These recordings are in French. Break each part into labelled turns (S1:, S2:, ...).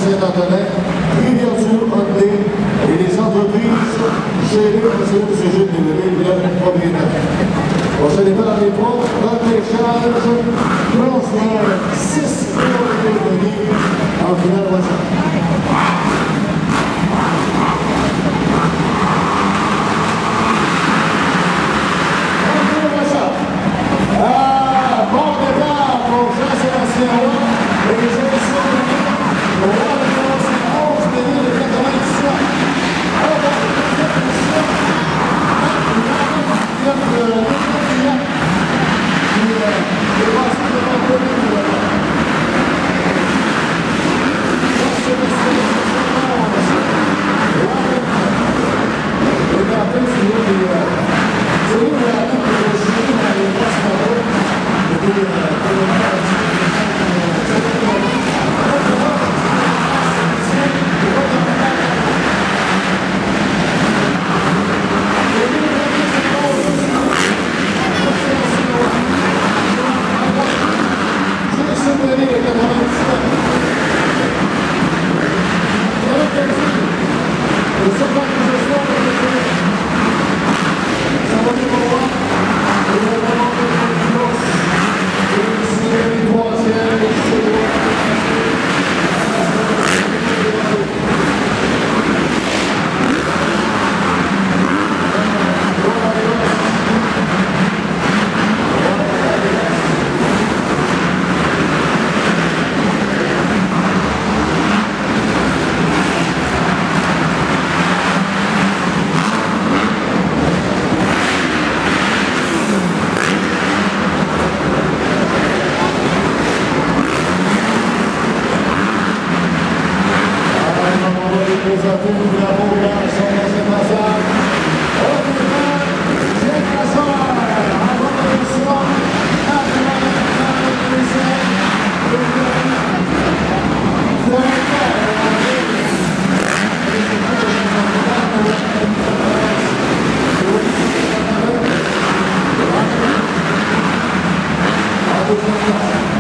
S1: Saint-Antonin, Rivière-du-Loup, Hyundai et les entreprises gérées par M. Gilles Desmarais, le propriétaire. On se dépend dans les points, repêchage, transfert, 6 millions de livres en finale voiture.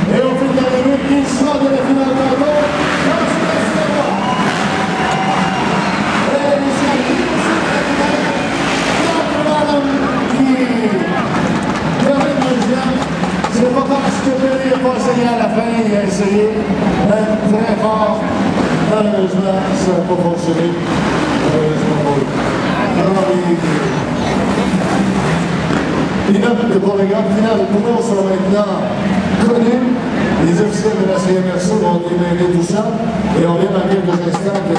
S1: Et au fil de la minute, il sera de la finale d'Arnaud. C'est pas parce que Perry n'a pas essayé à la fin, il a essayé très fort. Malheureusement, ça n'a pas fonctionné. Malheureusement pour lui. Alors, les notes de programme final pour nous sont maintenant connues. Les officiels de la CMRC vont démêler tout ça et on vient dans quelques instants.